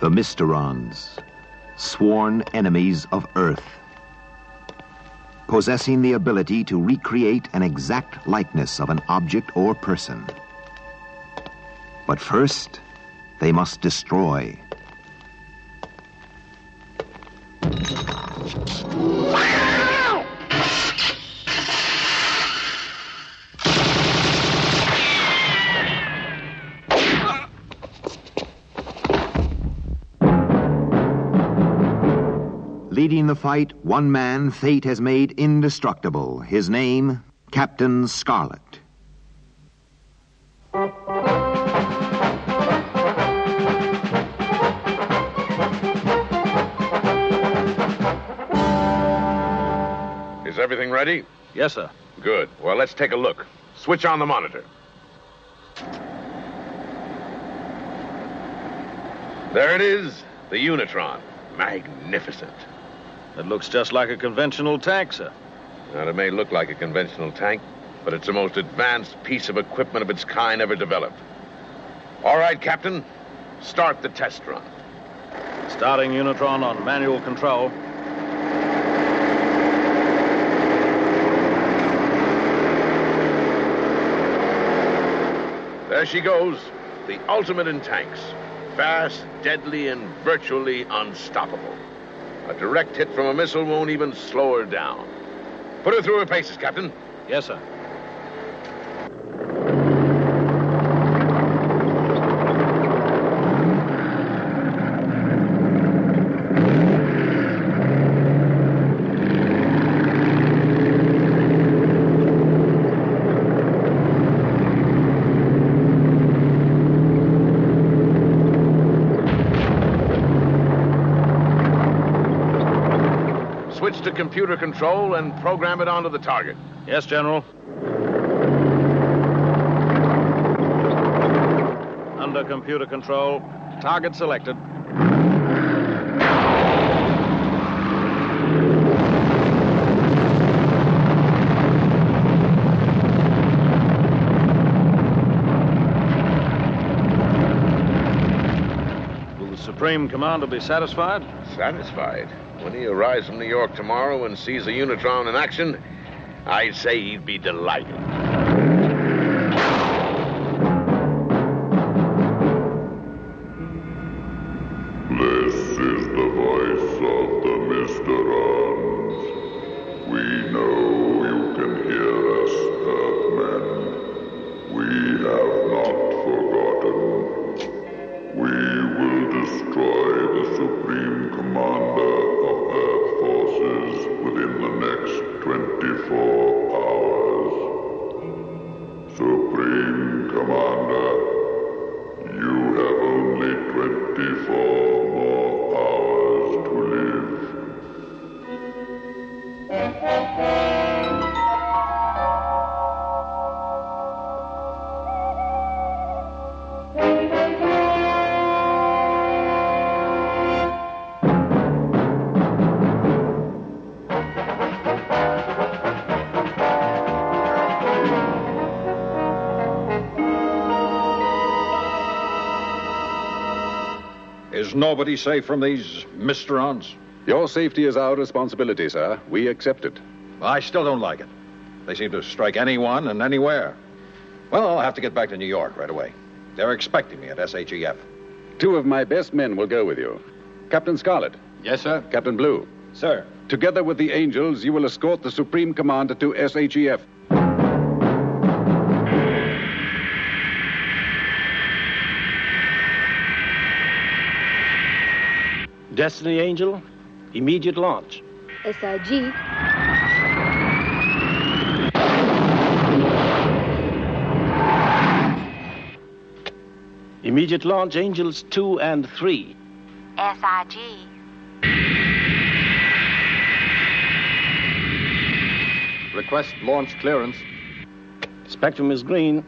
The Mysterons, sworn enemies of Earth, possessing the ability to recreate an exact likeness of an object or person. But first, they must destroy. Leading the fight, one man fate has made indestructible. His name, Captain Scarlet. Is everything ready? Yes, sir. Good. Well, let's take a look. Switch on the monitor. There it is, the Unitron. Magnificent. It looks just like a conventional tank, sir. Now, it may look like a conventional tank, but it's the most advanced piece of equipment of its kind ever developed. All right, Captain, start the test run. Starting Unitron on manual control. There she goes, the ultimate in tanks. Fast, deadly, and virtually unstoppable. A direct hit from a missile won't even slow her down. Put her through her paces, Captain. Yes, sir. Switch to computer control and program it onto the target. Yes, General. Under computer control, target selected. Will the Supreme Commander be satisfied? Satisfied? When he arrives from New York tomorrow and sees a Unitron in action, I'd say he'd be delighted. This is the voice of the Mysterons. We know you can hear us, Earthmen. We have not forgotten. We will destroy the Supreme Commander of Earth forces within the next 24 hours. Supreme Commander, you have only 24 more hours to live. Is nobody safe from these Mysterons? Your safety is our responsibility, sir. We accept it. I still don't like it. They seem to strike anyone and anywhere. Well, I'll have to get back to New York right away. They're expecting me at SHEF. 2 of my best men will go with you. Captain Scarlet. Yes, sir. Captain Blue. Sir. Together with the Angels, you will escort the Supreme Commander to SHEF. Destiny Angel, immediate launch. SIG. Immediate launch, Angels 2 and 3. SIG. Request launch clearance. Spectrum is green.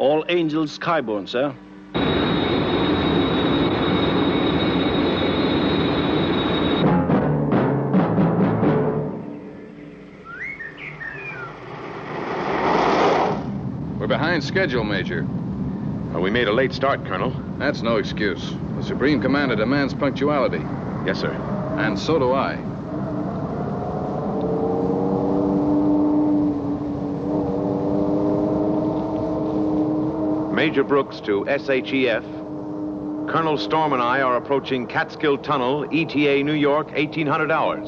All Angels skyborne, sir. We're behind schedule, Major. Well, we made a late start, Colonel. That's no excuse. The Supreme Commander demands punctuality. Yes, sir. And so do I. Major Brooks to SHEF. Colonel Storm and I are approaching Catskill Tunnel, ETA, New York, 1800 hours.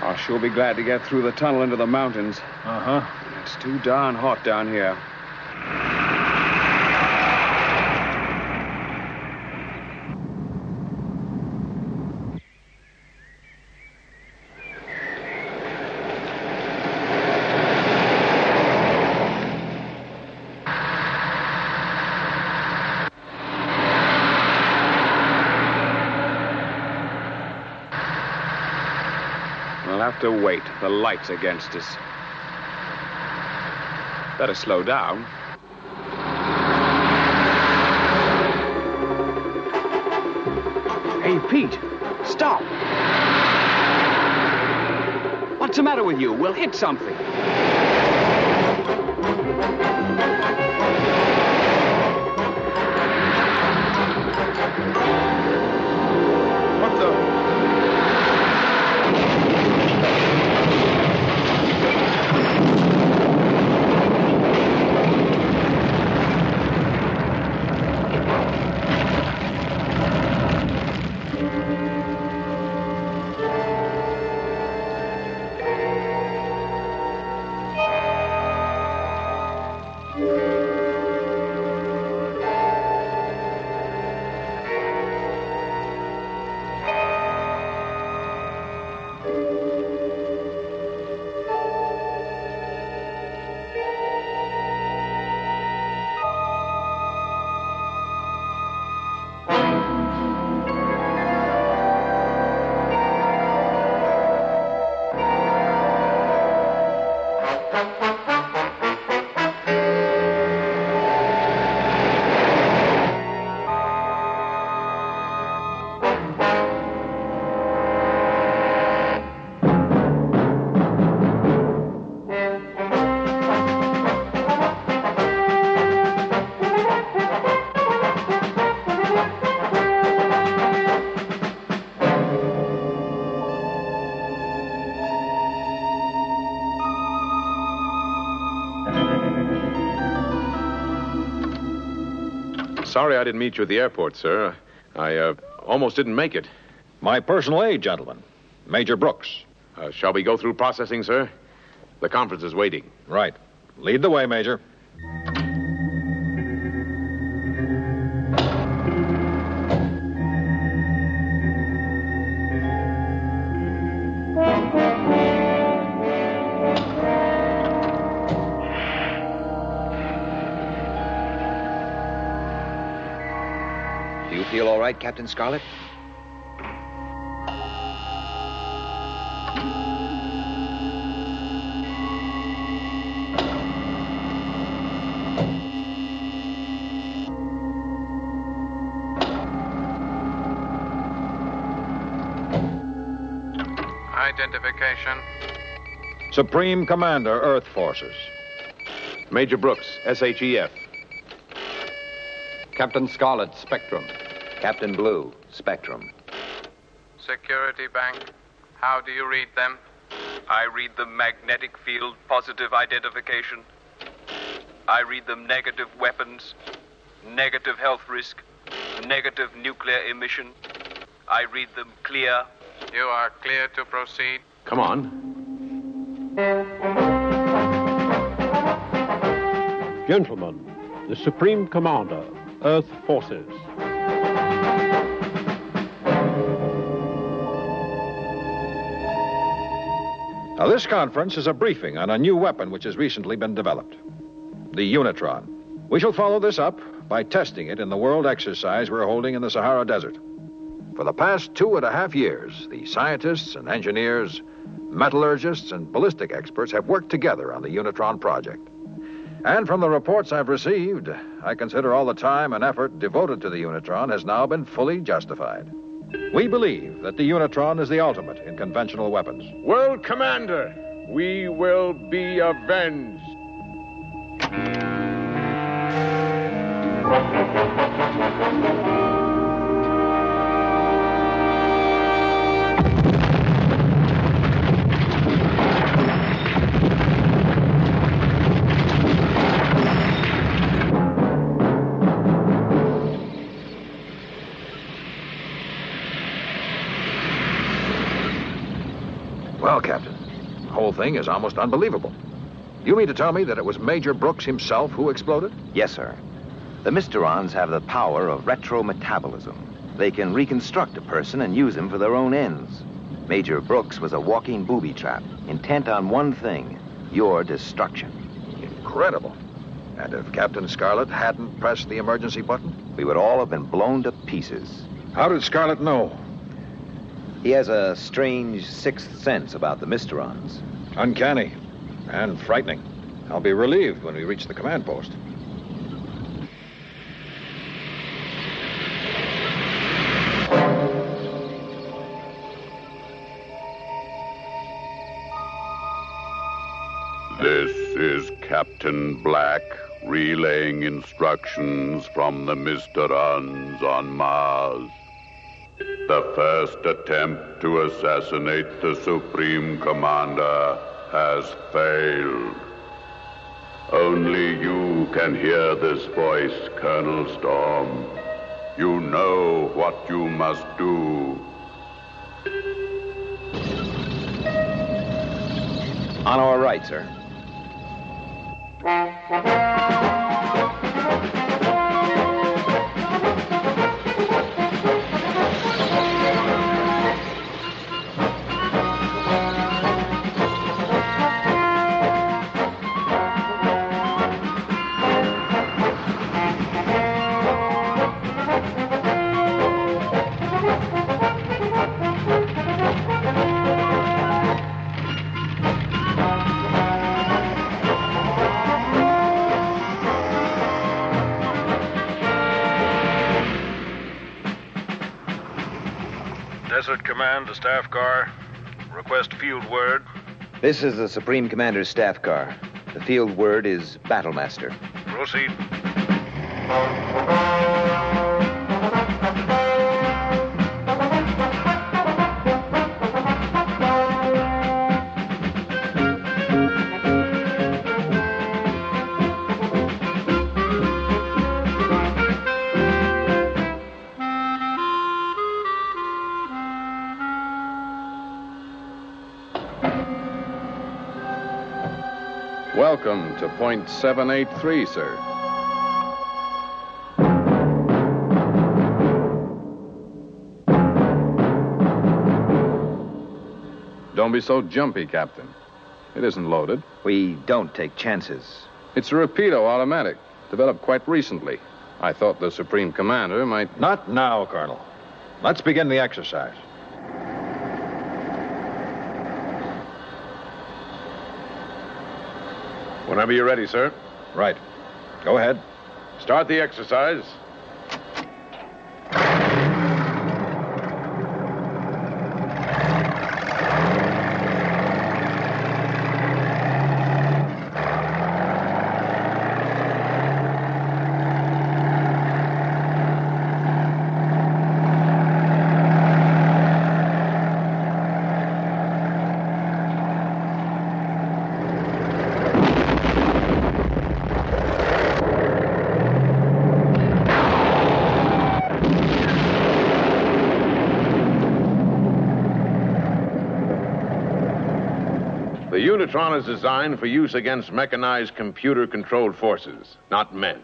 I'll sure be glad to get through the tunnel into the mountains. Uh-huh. It's too darn hot down here. We'll have to wait. The light's against us. Better slow down. Hey, Pete, stop. What's the matter with you? We'll hit something. What the... Sorry I didn't meet you at the airport, sir. I almost didn't make it. My personal aide, gentlemen. Major Brooks. Shall we go through processing, sir? The conference is waiting. Right. Lead the way, Major. Do you feel all right, Captain Scarlet? Identification. Supreme Commander, Earth Forces. Major Brooks, SHEF. Captain Scarlet, Spectrum. Captain Blue, Spectrum. Security Bank. How do you read them? I read them magnetic field positive identification. I read them negative weapons, negative health risk, negative nuclear emission. I read them clear. You are clear to proceed. Come on. Gentlemen, the Supreme Commander, Earth Forces. Now, this conference is a briefing on a new weapon which has recently been developed, the Unitron. We shall follow this up by testing it in the world exercise we're holding in the Sahara Desert. For the past 2.5 years, the scientists and engineers, metallurgists, and ballistic experts have worked together on the Unitron project. And from the reports I've received, I consider all the time and effort devoted to the Unitron has now been fully justified. We believe that the Unitron is the ultimate in conventional weapons. World Commander, we will be avenged. Well, Captain, the whole thing is almost unbelievable. You mean to tell me that it was Major Brooks himself who exploded? Yes, sir. The Mysterons have the power of retrometabolism. They can reconstruct a person and use him for their own ends. Major Brooks was a walking booby trap, intent on one thing, your destruction. Incredible. And if Captain Scarlet hadn't pressed the emergency button? We would all have been blown to pieces. How did Scarlet know? He has a strange sixth sense about the Mysterons. Uncanny and frightening. I'll be relieved when we reach the command post. This is Captain Black relaying instructions from the Mysterons on Mars. The first attempt to assassinate the Supreme Commander has failed. Only you can hear this voice, Colonel Storm. You know what you must do. On our right, sir. Desert Command to staff car. Request field word. This is the Supreme Commander's staff car. The field word is Battlemaster. Proceed. Welcome to point 783, sir. Don't be so jumpy, Captain. It isn't loaded. We don't take chances. It's a Rapido automatic, developed quite recently. I thought the Supreme Commander might... Not now, Colonel. Let's begin the exercise. Whenever you're ready, sir. Right. Go ahead. Start the exercise. The Unitron is designed for use against mechanized computer-controlled forces, not men.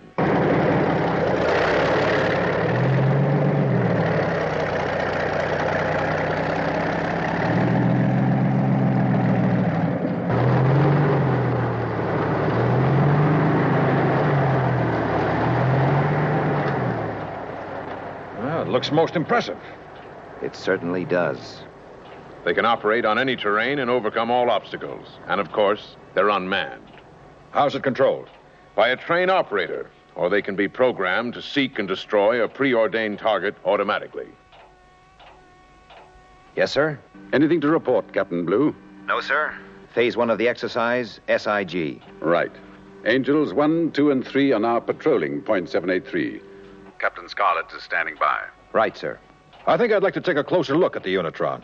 Well, it looks most impressive. It certainly does. They can operate on any terrain and overcome all obstacles. And of course, they're unmanned. How's it controlled? By a train operator, or they can be programmed to seek and destroy a preordained target automatically. Yes, sir? Anything to report, Captain Blue? No, sir. Phase 1 of the exercise, SIG. Right. Angels 1, 2, and 3 are now patrolling point 783. Captain Scarlet is standing by. Right, sir. I think I'd like to take a closer look at the Unitron.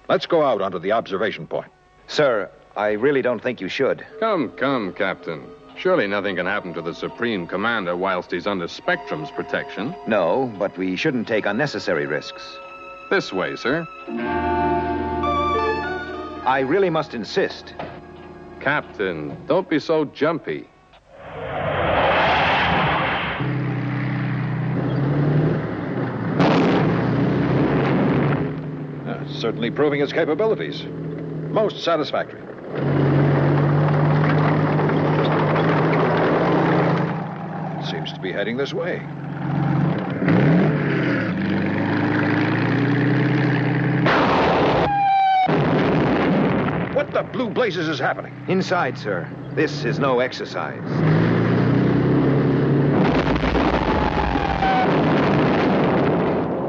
Let's go out onto the observation point. Sir, I really don't think you should. Come, Captain. Surely nothing can happen to the Supreme Commander whilst he's under Spectrum's protection. No, but we shouldn't take unnecessary risks. This way, sir. I really must insist. Captain, don't be so jumpy. Certainly proving its capabilities. Most satisfactory. It seems to be heading this way. What the blue blazes is happening? Inside, sir. This is no exercise.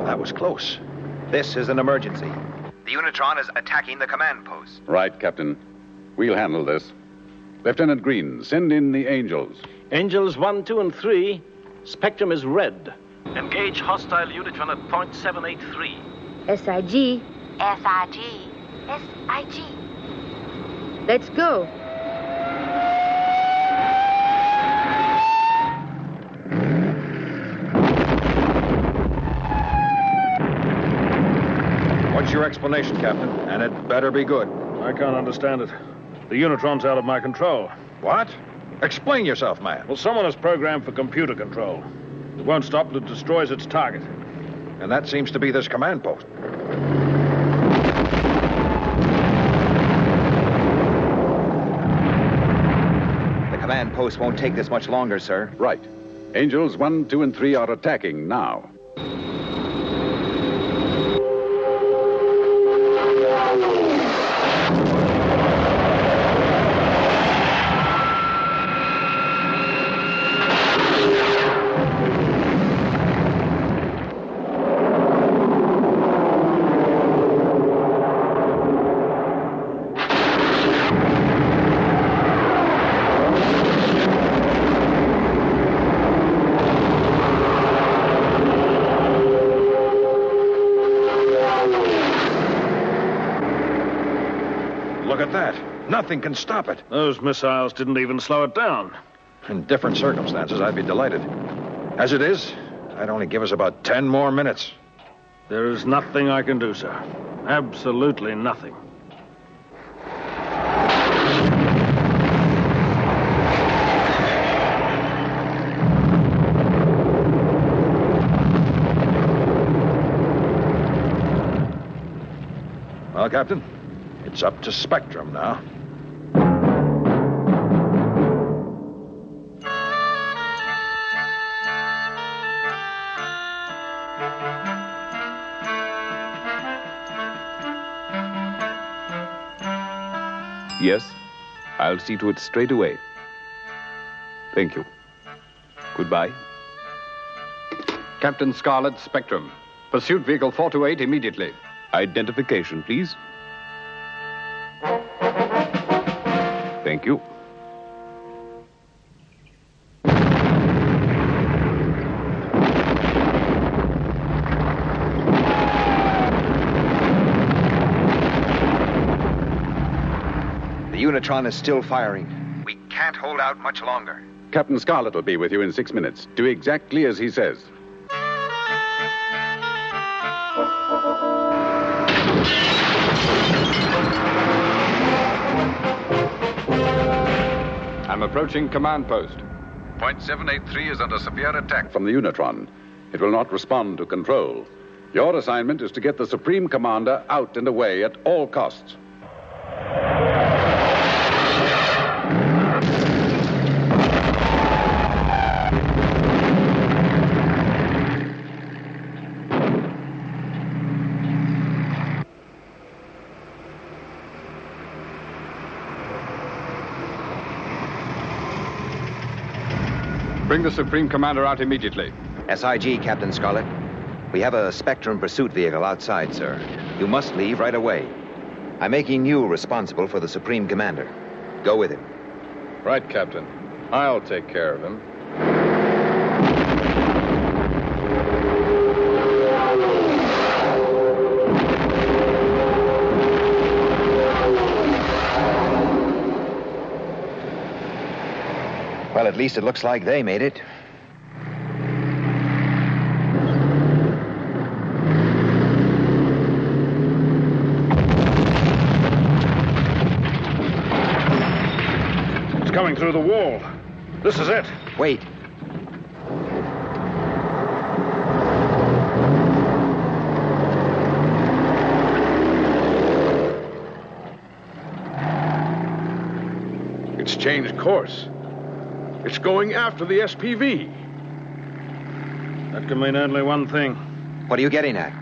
That was close. This is an emergency. The Unitron is attacking the command post. Right, Captain. We'll handle this. Lieutenant Green, send in the Angels. Angels 1, 2, and 3. Spectrum is red. Engage hostile Unitron at point 783. SIG. SIG. Let's go. What's your explanation, Captain? And it better be good. I can't understand it. The Unitron's out of my control. What? Explain yourself, man. Well, someone has programmed for computer control. It won't stop till it destroys its target. And that seems to be this command post. The command post won't take this much longer, sir. Right. Angels 1, 2, and 3 are attacking now. Look at that. Nothing can stop it. Those missiles didn't even slow it down. In different circumstances, I'd be delighted. As it is, I'd only give us about 10 more minutes. There is nothing I can do, sir. Absolutely nothing. Well, Captain, it's up to Spectrum now. Yes, I'll see to it straight away. Thank you. Goodbye. Captain Scarlet, Spectrum. Pursuit vehicle 428 immediately. Identification, please. Thank you. The Unitron is still firing. We can't hold out much longer. Captain Scarlet will be with you in 6 minutes. Do exactly as he says. I'm approaching command post. Point 783 is under severe attack from the Unitron. It will not respond to control. Your assignment is to get the Supreme Commander out and away at all costs. Bring the Supreme Commander out immediately. SIG, Captain Scarlet. We have a Spectrum pursuit vehicle outside, sir. You must leave right away. I'm making you responsible for the Supreme Commander. Go with him. Right, Captain. I'll take care of him. Well, at least it looks like they made it. It's coming through the wall. This is it. Wait. It's changed course. It's going after the SPV. That can mean only one thing. What are you getting at?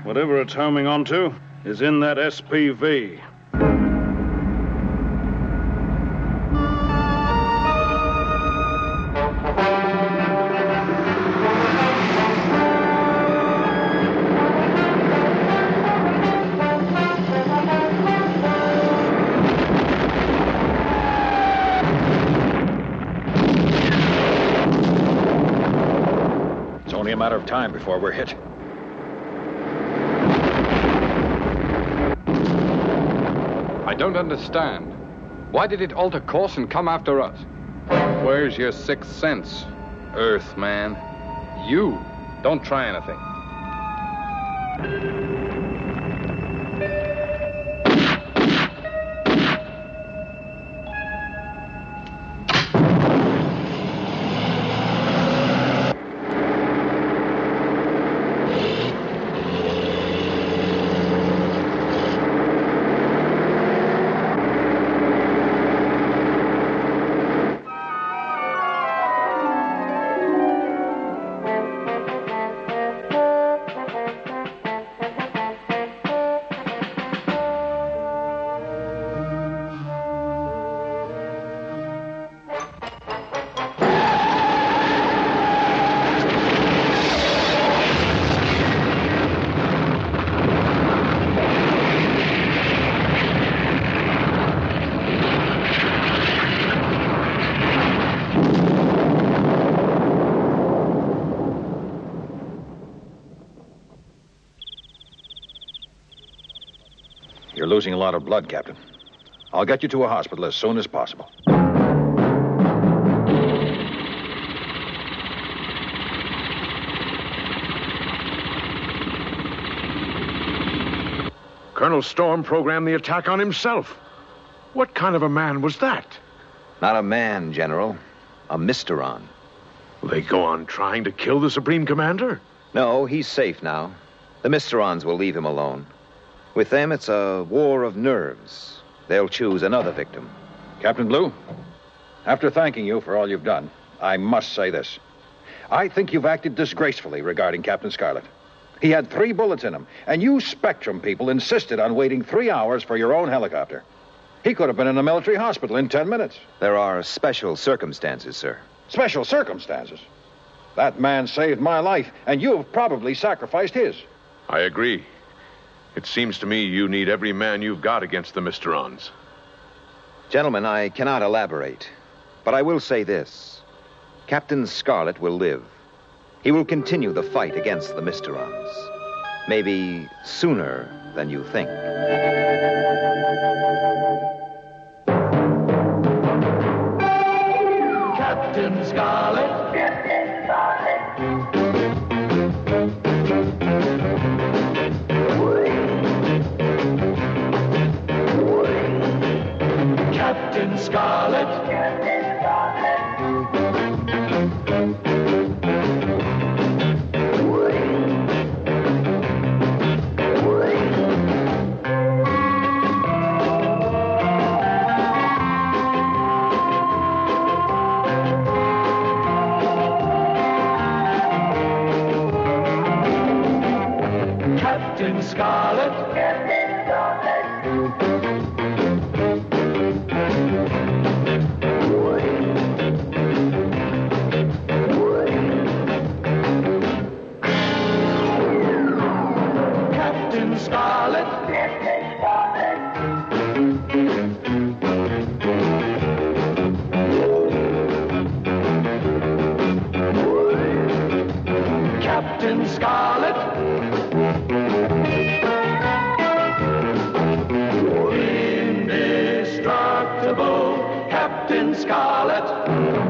Whatever it's homing onto is in that SPV. Only a matter of time before we're hit. I don't understand. Why did it alter course and come after us? Where's your sixth sense, Earth man? You don't try anything. You're losing a lot of blood, Captain. I'll get you to a hospital as soon as possible. Colonel Storm programmed the attack on himself. What kind of a man was that? Not a man, General. A Mysteron. Will they go on trying to kill the Supreme Commander? No, he's safe now. The Mysterons will leave him alone. With them, it's a war of nerves. They'll choose another victim. Captain Blue, after thanking you for all you've done, I must say this. I think you've acted disgracefully regarding Captain Scarlet. He had 3 bullets in him, and you Spectrum people insisted on waiting 3 hours for your own helicopter. He could have been in a military hospital in 10 minutes. There are special circumstances, sir. Special circumstances? That man saved my life, and you have probably sacrificed his. I agree. It seems to me you need every man you've got against the Mysterons. Gentlemen, I cannot elaborate, but I will say this. Captain Scarlet will live. He will continue the fight against the Mysterons. Maybe sooner than you think. Captain Scarlet. Captain Scarlet. Captain Scarlet. Captain Scarlet. Captain Scarlet. Scarlet. Captain Scarlet. Indestructible Captain Scarlet.